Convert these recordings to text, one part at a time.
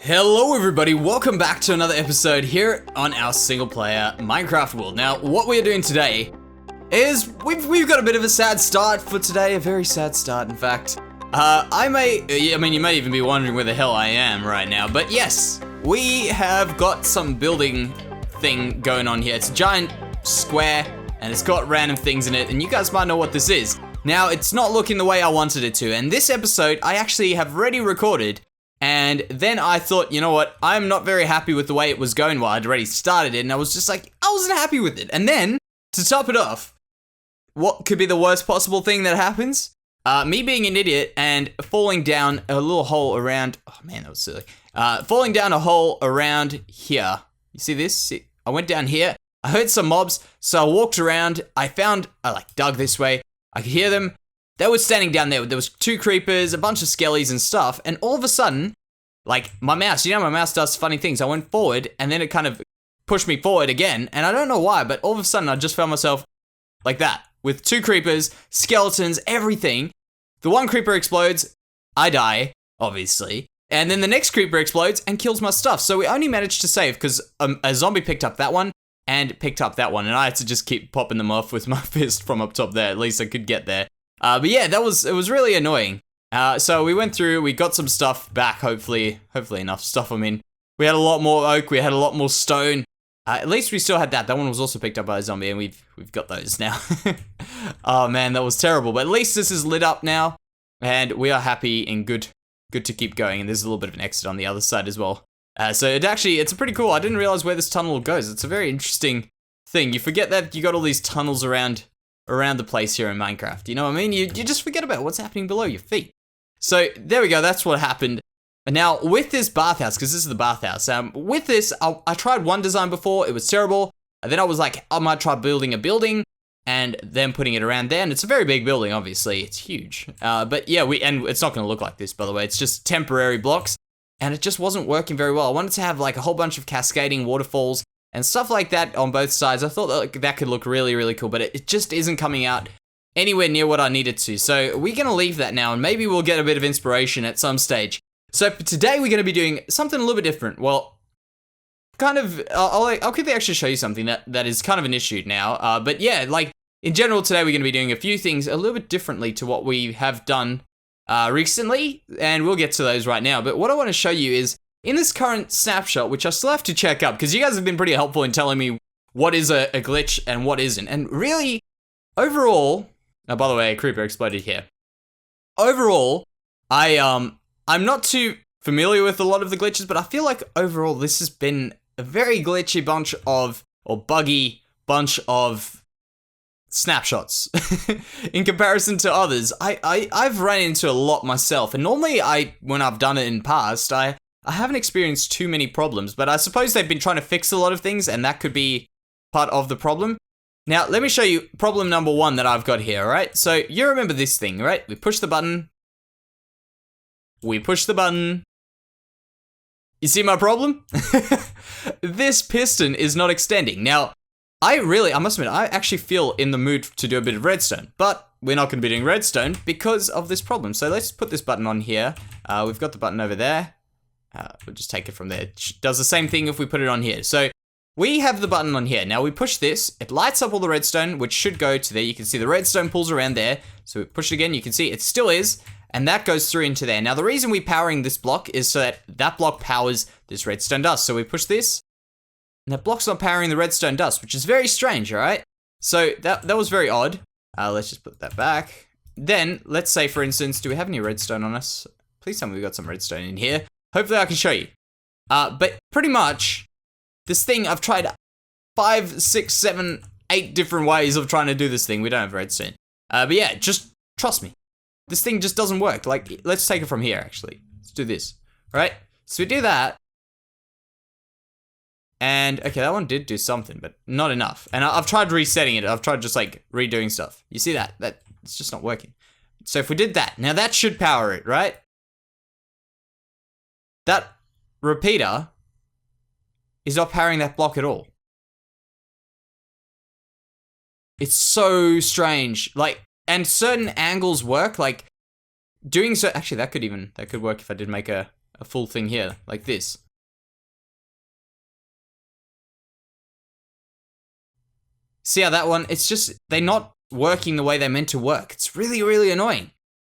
Hello everybody, welcome back to another episode here on our single player Minecraft world. Now, what we're doing today is we've got a bit of a sad start for today, a very sad start in fact. You may even be wondering where the hell I am right now, but yes, we have got some building thing going on here. It's a giant square and it's got random things in it, and you guys might know what this is. Now, it's not looking the way I wanted it to, and this episode I actually have already recorded. And then I thought, you know what, I'm not very happy with the way it was going while I'd already started it, and I was just like, I wasn't happy with it. And then, to top it off, what could be the worst possible thing that happens? Me being an idiot and falling down a little hole around, oh man, that was silly. Falling down a hole around here. You see this? See, I went down here, I heard some mobs, so I walked around, I dug this way, I could hear them. They were standing down there. There was 2 creepers, a bunch of skellies and stuff, and all of a sudden, like, my mouse, my mouse does funny things. I went forward, and then it kind of pushed me forward again, and I don't know why, but all of a sudden, I just found myself like that, with 2 creepers, skeletons, everything. The one creeper explodes, I die, obviously, and then the next creeper explodes and kills my stuff. So we only managed to save, because a zombie picked up that one, and picked up that one, and I had to just keep popping them off with my fist from up top there. At least I could get there. But yeah, it was really annoying. So we went through, we got some stuff back, hopefully enough stuff. I mean, we had a lot more oak, we had a lot more stone. At least we still had that. That one was also picked up by a zombie, and we've got those now. Oh man, that was terrible. But at least this is lit up now, and we are happy and good to keep going. And there's a little bit of an exit on the other side as well. So it's pretty cool. I didn't realize where this tunnel goes. It's a very interesting thing. You forget that you got all these tunnels around the place here in Minecraft, you know what I mean? You just forget about what's happening below your feet. So there we go, that's what happened. And now with this bathhouse, because this is the bathhouse, with this, I tried one design before, it was terrible. And then I was like, I might try building a building and then putting it around there. And it's a very big building, obviously, it's huge. But yeah, and it's not gonna look like this, by the way, it's just temporary blocks. And it just wasn't working very well. I wanted to have like a whole bunch of cascading waterfalls and stuff like that on both sides. I thought that could look really, really cool, but it just isn't coming out anywhere near what I needed to. So we're going to leave that now, and maybe we'll get a bit of inspiration at some stage. So for today, we're going to be doing something a little bit different. Well, kind of, I'll quickly actually show you something that is kind of an issue now. But yeah, like in general, today we're going to be doing a few things a little bit differently to what we have done recently, and we'll get to those right now. But what I want to show you is, in this current snapshot, which I still have to check up, because you guys have been pretty helpful in telling me what is a glitch and what isn't. And really, overall, by the way, a creeper exploded here. Overall, I'm not too familiar with a lot of the glitches, but I feel like overall this has been a very glitchy buggy bunch of snapshots in comparison to others. I've run into a lot myself, and normally when I've done it in past, I haven't experienced too many problems, but I suppose they've been trying to fix a lot of things, and that could be part of the problem. Now, let me show you problem number 1 that I've got here, alright? So, you remember this thing, right? We push the button. We push the button. You see my problem? This piston is not extending. Now, I must admit, I actually feel in the mood to do a bit of redstone, but we're not going to be doing redstone because of this problem. So, let's put this button on here. We've got the button over there. We'll just take it from there. It does the same thing if we put it on here. So we have the button on here. Now we push this, it lights up all the redstone, which should go to there. You can see the redstone pulls around there. So we push it again, you can see it still is, and that goes through into there. Now the reason we're powering this block is so that block powers this redstone dust. So we push this, and that block's not powering the redstone dust, which is very strange, alright? So that was very odd. Let's just put that back. Then, let's say for instance, do we have any redstone on us? Please tell me we got some redstone in here. Hopefully I can show you. But pretty much, this thing, I've tried 5, 6, 7, 8 different ways of trying to do this thing. We don't have redstone. But yeah, just trust me. This thing just doesn't work. Like, let's take it from here, actually. Let's do this. Alright? So we do that. And, okay, that one did do something, but not enough. And I've tried resetting it. I've tried just, like, redoing stuff. You see that? It's just not working. So if we did that, now that should power it, right? That repeater is not powering that block at all. It's so strange. Like, and certain angles work, like doing so. Actually, that could work if I did make a a full thing here, like this. See how that one, it's just, they're not working the way they're meant to work. It's really, really annoying.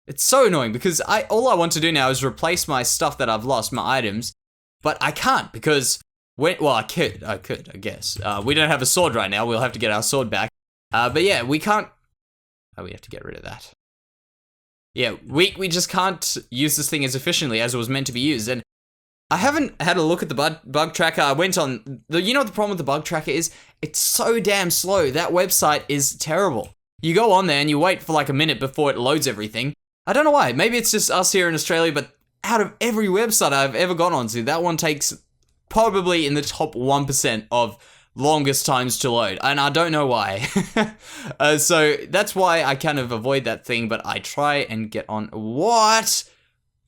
It's so annoying because all I want to do now is replace my stuff that I've lost, my items, but I can't because I could, I guess. We don't have a sword right now. We'll have to get our sword back. But yeah, we can't. Oh, we have to get rid of that. Yeah, we just can't use this thing as efficiently as it was meant to be used. And I haven't had a look at the bug tracker. I went on you know what the problem with the bug tracker is? It's so damn slow. That website is terrible. You go on there and you wait for like a minute before it loads everything. I don't know why. Maybe it's just us here in Australia, but out of every website I've ever gone onto, that one takes probably in the top 1% of longest times to load, and I don't know why. So that's why I kind of avoid that thing, but I try and get on. What?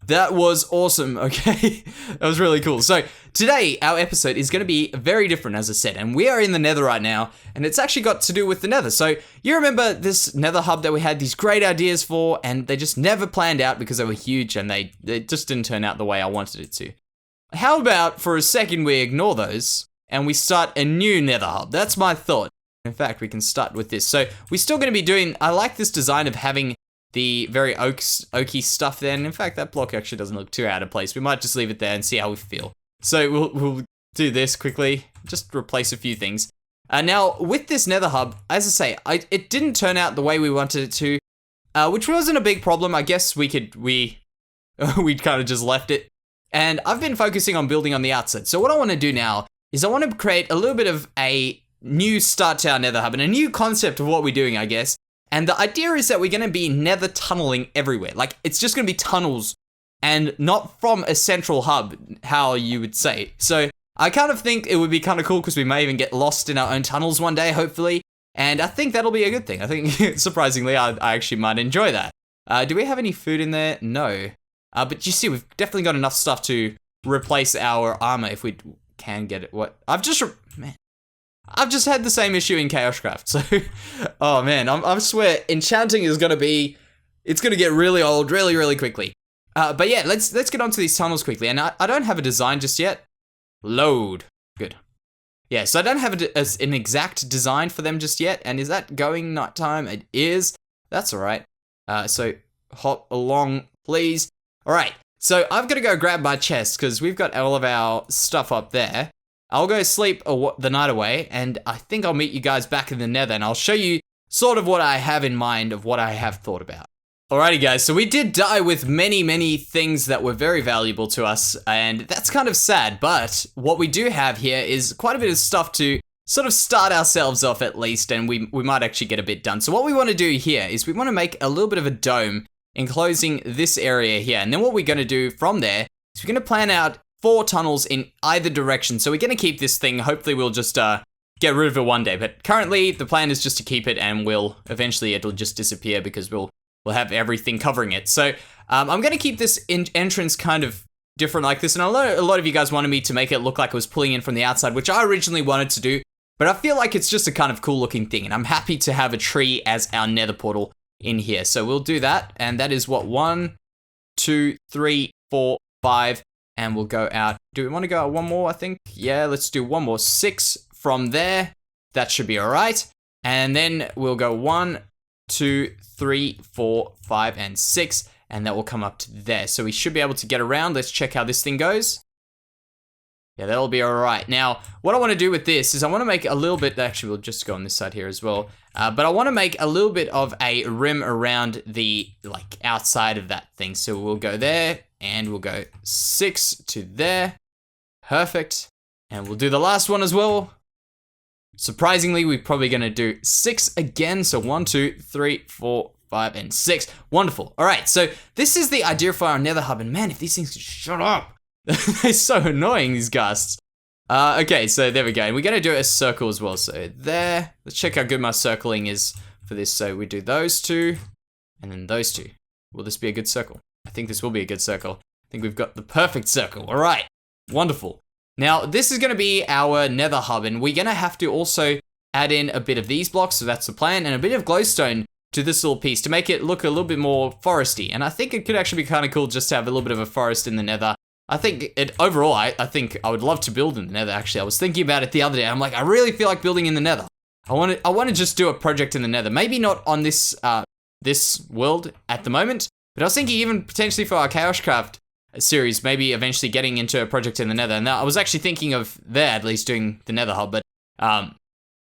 That was awesome, okay? That was really cool. So today, our episode is going to be very different, as I said, and we are in the Nether right now, and it's actually got to do with the Nether. So you remember this Nether hub that we had these great ideas for, and they just never planned out because they were huge, and they just didn't turn out the way I wanted it to. How about, for a second, we ignore those, and we start a new Nether hub? That's my thought. In fact, we can start with this. So we're still going to be doing, I like this design of having the very oaky stuff there. And in fact, that block actually doesn't look too out of place. We might just leave it there and see how we feel. So we'll do this quickly, just replace a few things. Now, with this Nether hub, as I say, it didn't turn out the way we wanted it to, which wasn't a big problem. I guess we kind of just left it. And I've been focusing on building on the outside. So what I want to do now is I want to create a little bit of a new start to our Nether hub and a new concept of what we're doing, I guess. And the idea is that we're going to be Nether tunneling everywhere. Like, it's just going to be tunnels and not from a central hub, how you would say. So I kind of think it would be kind of cool because we may even get lost in our own tunnels one day, hopefully. And I think that'll be a good thing. I think, surprisingly, I actually might enjoy that. Do we have any food in there? No. But you see, we've definitely got enough stuff to replace our armor if we can get it. What? I've just had the same issue in KaoshKraft. So, oh man, I swear, enchanting is gonna it's gonna get really old really, really quickly. But yeah, let's get onto these tunnels quickly. And I don't have a design just yet. Load. Good. Yeah, so I don't have an exact design for them just yet. And is that going nighttime? It is. That's all right. So hop along, please. All right, so I've got to go grab my chest because we've got all of our stuff up there. I'll go sleep the night away, and I think I'll meet you guys back in the Nether, and I'll show you sort of what I have in mind of what I have thought about. Alrighty guys, so we did die with many, many things that were very valuable to us, and that's kind of sad, but what we do have here is quite a bit of stuff to sort of start ourselves off at least, and we might actually get a bit done. So what we want to do here is we want to make a little bit of a dome enclosing this area here. And then what we're going to do from there is we're going to plan out 4 tunnels in either direction. So we're going to keep this thing. Hopefully we'll just get rid of it one day. But currently the plan is just to keep it, and eventually it'll just disappear because we'll have everything covering it. So I'm going to keep this entrance kind of different like this. And a lot of you guys wanted me to make it look like it was pulling in from the outside, which I originally wanted to do. But I feel like it's just a kind of cool looking thing. And I'm happy to have a tree as our Nether portal in here. So we'll do that, and that is what, 1, 2, 3, 4, 5, and we'll go out. Do we want to go out one more? I think, yeah, let's do one more. 6 from there. That should be all right. And then we'll go 1, 2, 3, 4, 5, and 6, and that will come up to there. So we should be able to get around. Let's check how this thing goes. Yeah, that'll be all right. Now, what I want to do with this is I want to make a little bit, actually we'll just go on this side here as well, but I want to make a little bit of a rim around the, like, outside of that thing. So we'll go there, and we'll go 6 to there. Perfect. And we'll do the last one as well. Surprisingly, we're probably going to do 6 again. So 1, 2, 3, 4, 5, and 6. Wonderful. All right, so this is the idea for our Nether hub, and man, if these things could shut up. They're so annoying, these ghasts. Okay, so there we go. And we're going to do a circle as well. So there. Let's check how good my circling is for this. So we do those 2, and then those 2. Will this be a good circle? I think this will be a good circle. I think we've got the perfect circle. All right. Wonderful. Now, this is going to be our Nether hub, and we're going to have to also add in a bit of these blocks. So that's the plan, and a bit of glowstone to this little piece to make it look a little bit more foresty. And I think it could actually be kind of cool just to have a little bit of a forest in the Nether. I think overall, I think I would love to build in the Nether, actually. I was thinking about it the other day. I'm like, I really feel like building in the Nether. I want to just do a project in the Nether. Maybe not on this world at the moment, but I was thinking even potentially for our KaoshKraft series, maybe eventually getting into a project in the Nether. And I was actually thinking of there at least doing the Nether hub, but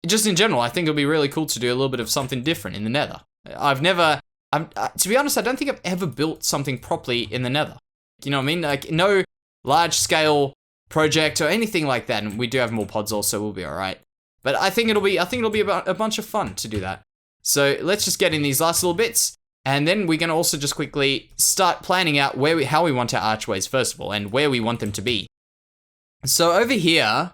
just in general, I think it'll be really cool to do a little bit of something different in the Nether. To be honest, I don't think I've ever built something properly in the Nether. You know what I mean? Like, no large scale project or anything like that. And we do have more pods also, we'll be all right. But I think it'll be about a bunch of fun to do that. So let's just get in these last little bits. And then we're going to also just quickly start planning out how we want our archways, first of all, and where we want them to be. So over here,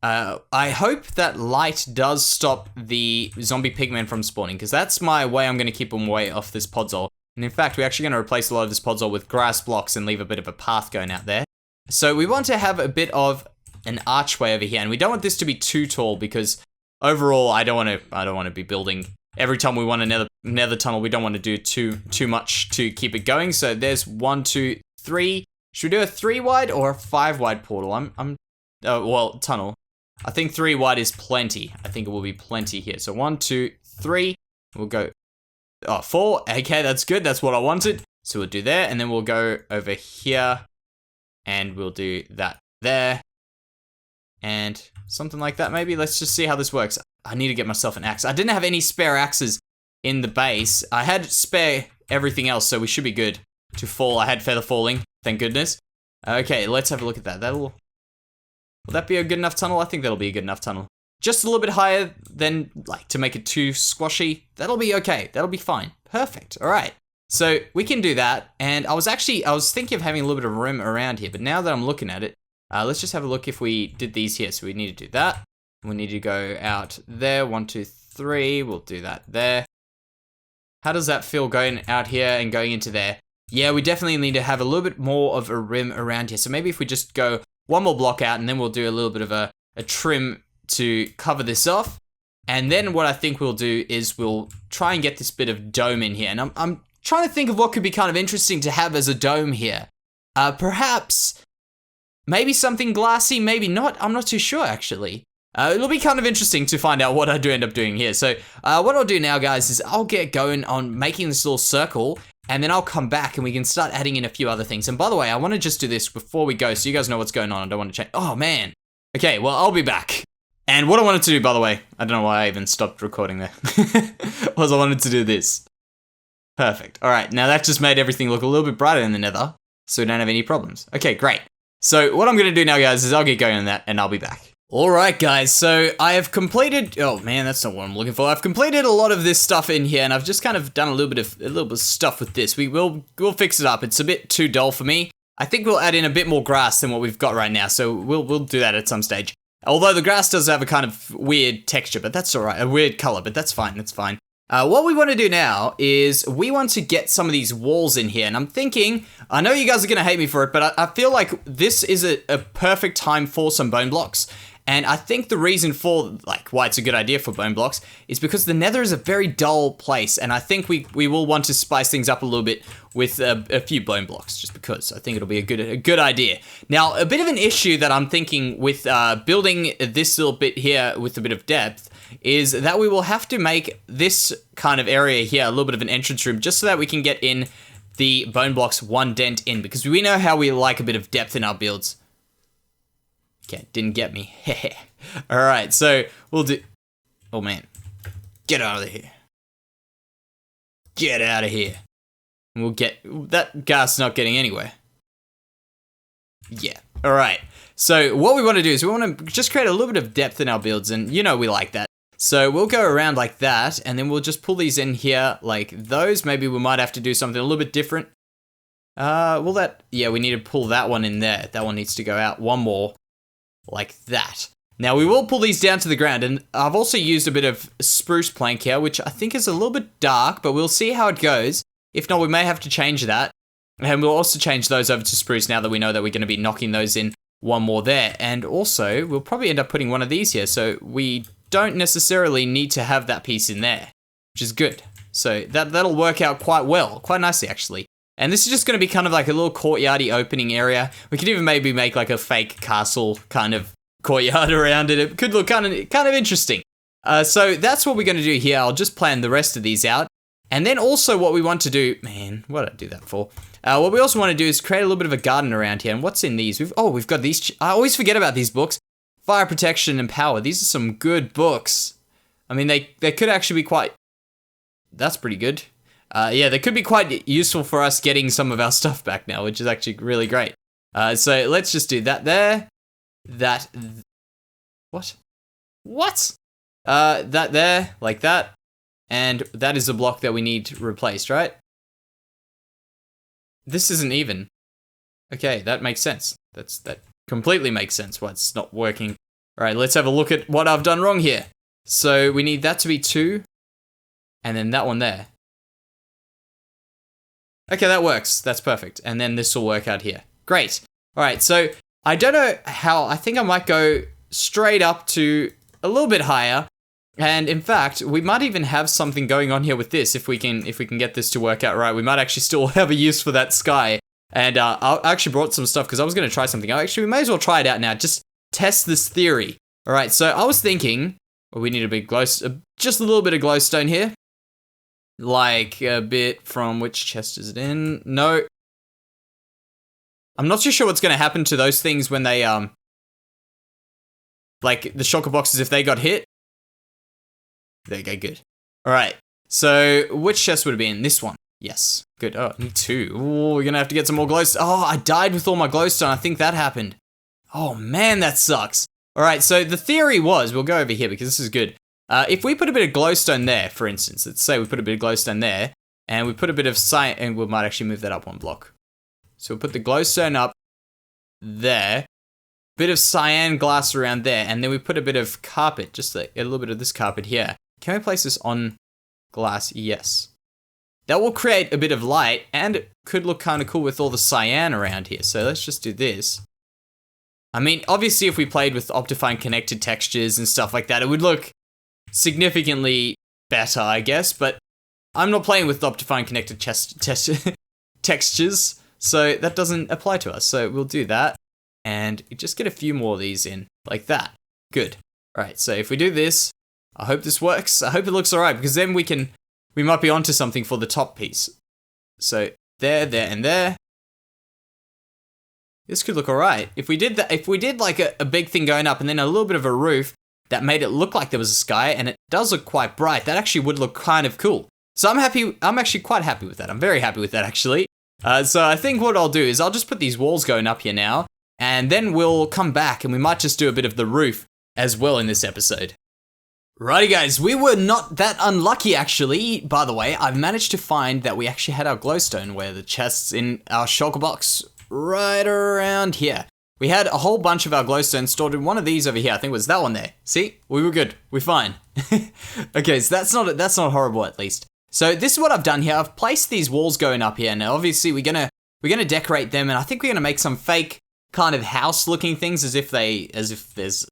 I hope that light does stop the zombie pigmen from spawning, because that's my way I'm going to keep them way off this podzol. And in fact, we're actually going to replace a lot of this podzol with grass blocks and leave a bit of a path going out there. So we want to have a bit of an archway over here, and we don't want this to be too tall, because overall, I don't want to be building every time we want a nether tunnel. We don't want to do too much to keep it going. So there's 1, 2, 3. Should we do a 3 wide or a 5 wide portal? Tunnel. I think 3 wide is plenty. I think it will be plenty here. So 1, 2, 3. We'll go. 4. Okay, that's good. That's what I wanted. So we'll do there, and then we'll go over here, and we'll do that there, and something like that maybe. Let's just see how this works. I need to get myself an axe. I didn't have any spare axes in the base. I had spare everything else, so we should be good to fall. I had feather falling, thank goodness. Okay, let's have a look at that. Will that be a good enough tunnel? I think that'll be a good enough tunnel. Just a little bit higher than, like, to make it too squashy. That'll be okay. That'll be fine. Perfect. All right. So we can do that. And I was thinking of having a little bit of room around here, but now that I'm looking at it, let's just have a look if we did these here. So we need to do that. We need to go out there. 1, 2, 3. We'll do that there. How does that feel going out here and going into there? Yeah, we definitely need to have a little bit more of a rim around here. So maybe if we just go one more block out, and then we'll do a little bit of a trim to cover this off. And then what I think we'll do is we'll try and get this bit of dome in here. And I'm trying to think of what could be kind of interesting to have as a dome here. Perhaps maybe something glassy, maybe not. I'm not too sure, actually. It'll be kind of interesting to find out what I do end up doing here. So what I'll do now, guys, is I'll get going on making this little circle, and then I'll come back and we can start adding in a few other things. And by the way, I want to just do this before we go so you guys know what's going on. I don't want to change. Oh, man. Okay, well, I'll be back. And what I wanted to do, by the way, I don't know why I even stopped recording there, was I wanted to do this. Perfect. All right, now that just made everything look a little bit brighter in the Nether, so we don't have any problems. Okay, great. So what I'm going to do now, guys, is I'll get going on that, and I'll be back. All right, guys, so I have completed, oh man, that's not what I'm looking for. I've completed a lot of this stuff in here, and I've just kind of done a little bit of stuff with this. We'll fix it up. It's a bit too dull for me. I think we'll add in a bit more grass than what we've got right now, so we'll do that at some stage. Although the grass does have a kind of weird texture, but that's all right. A weird color, but that's fine. That's fine. What we want to do now is we want to get some of these walls in here. And I'm thinking, I know you guys are going to hate me for it, but I feel like this is a perfect time for some bone blocks. And I think the reason for, like, why it's a good idea for bone blocks is because the Nether is a very dull place. And I think we will want to spice things up a little bit with a few bone blocks, just because I think it'll be a good idea. Now, a bit of an issue that I'm thinking with building this little bit here with a bit of depth is that we will have to make this kind of area here a little bit of an entrance room, just so that we can get in the bone blocks one dent in, because we know how we like a bit of depth in our builds. Okay, didn't get me. Alright, so we'll do... Oh, man. Get out of here. Get out of here. And we'll get... That gas not getting anywhere. Yeah. Alright. So what we want to do is we want to just create a little bit of depth in our builds, and you know we like that. So we'll go around like that, and then we'll just pull these in here like those. Maybe we might have to do something a little bit different. Yeah, we need to pull that one in there. That one needs to go out one more. Like that. Now we will pull these down to the ground, and I've also used a bit of spruce plank here, which I think is a little bit dark, but we'll see how it goes. If not, we may have to change that. And we'll also change those over to spruce now that we know that we're going to be knocking those in one more there. And also, we'll probably end up putting one of these here, so we don't necessarily need to have that piece in there, which is good. So that'll work out quite well, quite nicely actually. And this is just going to be kind of like a little courtyardy opening area. We could even maybe make like a fake castle kind of courtyard around it. It could look kind of interesting. So that's what we're going to do here. I'll just plan the rest of these out. And then also what we want to do, man, what did I do that for? What we also want to do is create a little bit of a garden around here. And what's in these? We've got these. I always forget about these books. Fire protection and power. These are some good books. I mean, they could actually be quite, that's pretty good. Yeah, they could be quite useful for us getting some of our stuff back now, which is actually really great. So let's just do that there. What? That there, like that. And that is the block that we need replaced, right? This isn't even. Okay, that makes sense. That completely makes sense why it's not working. All right, let's have a look at what I've done wrong here. So we need that to be 2, and then that one there. Okay, that works. That's perfect. And then this will work out here. Great. All right, so I don't know how, I think I might go straight up to a little bit higher. And in fact, we might even have something going on here with this if we can get this to work out right. We might actually still have a use for that sky. And I actually brought some stuff because I was going to try something. Actually, we may as well try it out now. Just test this theory. All right, so I was thinking, well, we need a big just a little bit of glowstone here. Like a bit from, which chest is it in? No. I'm not too sure what's going to happen to those things when they, like the shulker boxes if they got hit. There you go, good. All right, so which chest would it be in? This one. Yes, good. Oh, I need 2. Oh, we're gonna have to get some more glowstone. Oh, I died with all my glowstone. I think that happened. Oh man, that sucks. All right, so the theory was, we'll go over here because this is good. If we put a bit of glowstone there, for instance, let's say we put a bit of glowstone there, and we put a bit of cyan, and we might actually move that up 1 block. So we'll put the glowstone up there, bit of cyan glass around there, and then we put a bit of carpet, just like a little bit of this carpet here. Can we place this on glass? Yes. That will create a bit of light, and it could look kind of cool with all the cyan around here. So let's just do this. I mean, obviously, if we played with Optifine connected textures and stuff like that, it would look significantly better, I guess. But I'm not playing with Optifine connected textures, so that doesn't apply to us. So we'll do that, and just get a few more of these in, like that. Good. All right, so if we do this, I hope this works. I hope it looks all right, because then we might be onto something for the top piece. So there, and there. This could look all right. If we did that, if we did like a big thing going up and then a little bit of a roof that made it look like there was a sky, and it does look quite bright, that actually would look kind of cool. So I'm happy. I'm actually quite happy with that. I'm very happy with that, actually. So I think what I'll do is I'll just put these walls going up here now, and then we'll come back and we might just do a bit of the roof as well in this episode. Righty guys, we were not that unlucky actually. By the way, I've managed to find that we actually had our glowstone where the chests in our shulker box right around here. We had a whole bunch of our glowstone stored in one of these over here. I think it was that one there. See? We were good. We're fine. Okay, so that's not horrible at least. So this is what I've done here. I've placed these walls going up here. Now obviously we're gonna decorate them, and I think we're gonna make some fake kind of house looking things as if there's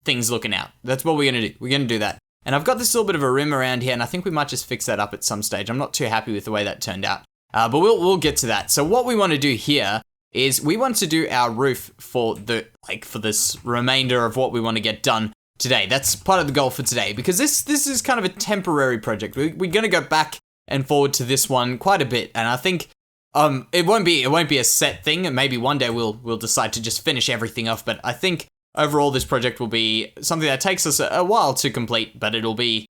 things looking out. That's what we're gonna do. We're gonna do that. And I've got this little bit of a rim around here, and I think we might just fix that up at some stage. I'm not too happy with the way that turned out, but we'll get to that. So what we want to do here is we want to do our roof for this remainder of what we want to get done today. That's part of the goal for today, because this is kind of a temporary project. We're gonna go back and forward to this one quite a bit, and I think it won't be a set thing. And maybe one day we'll decide to just finish everything off, but I think overall, this project will be something that takes us a while to complete, but it'll be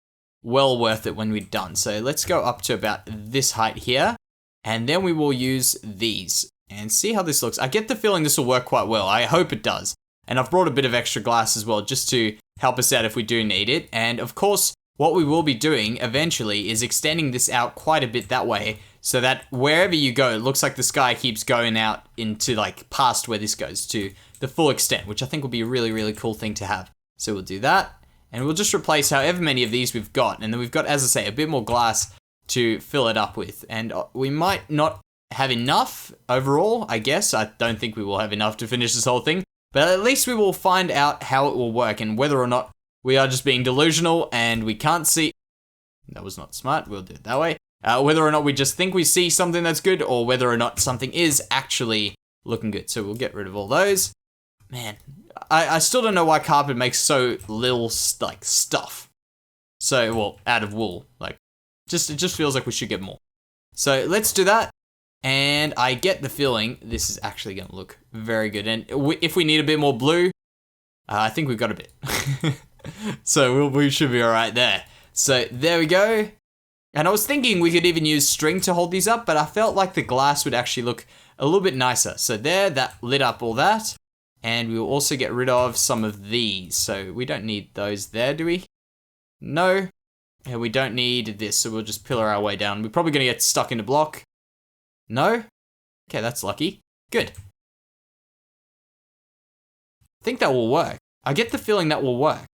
well worth it when we're done. So let's go up to about this height here, and then we will use these and see how this looks. I get the feeling this will work quite well. I hope it does. And I've brought a bit of extra glass as well, just to help us out if we do need it. And of course, what we will be doing eventually is extending this out quite a bit that way, so that wherever you go, it looks like the sky keeps going out into like past where this goes to the full extent, which I think will be a really, really cool thing to have. So we'll do that, and we'll just replace however many of these we've got, and then we've got, as I say, a bit more glass to fill it up with. And we might not have enough overall, I guess. I don't think we will have enough to finish this whole thing, but at least we will find out how it will work and whether or not we are just being delusional and we can't see. That was not smart. We'll do it that way. Whether or not we just think we see something that's good, or whether or not something is actually looking good. So we'll get rid of all those. Man, I still don't know why carpet makes so little, like, stuff. So, well, out of wool. Like, it just feels like we should get more. So let's do that. And I get the feeling this is actually going to look very good. And if we need a bit more blue, I think we've got a bit. So we should be all right there. So there we go. And I was thinking we could even use string to hold these up, but I felt like the glass would actually look a little bit nicer. So there, that lit up all that. And we'll also get rid of some of these. So we don't need those there, do we? No. And we don't need this, so we'll just pillar our way down. We're probably going to get stuck in a block. No? Okay, that's lucky. Good. I think that will work. I get the feeling that will work.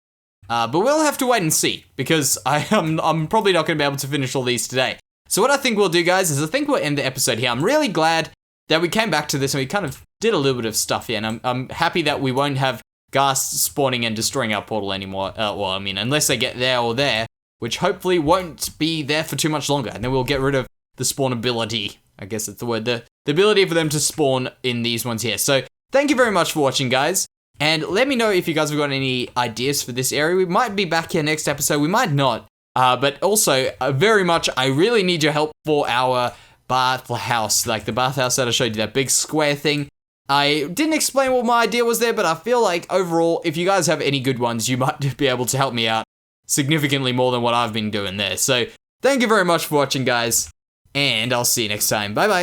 But we'll have to wait and see, because I'm probably not going to be able to finish all these today. So what I think we'll do, guys, is I think we'll end the episode here. I'm really glad that we came back to this and we kind of did a little bit of stuff here, and I'm happy that we won't have ghasts spawning and destroying our portal anymore. Well, I mean, unless they get there or there, which hopefully won't be there for too much longer, and then we'll get rid of the spawnability. I guess that's the word. The ability for them to spawn in these ones here. So thank you very much for watching, guys. And let me know if you guys have got any ideas for this area. We might be back here next episode. We might not. But also, very much, I really need your help for our bathhouse. Like the bathhouse that I showed you, that big square thing. I didn't explain what my idea was there, but I feel like overall, if you guys have any good ones, you might be able to help me out significantly more than what I've been doing there. So thank you very much for watching, guys. And I'll see you next time. Bye-bye.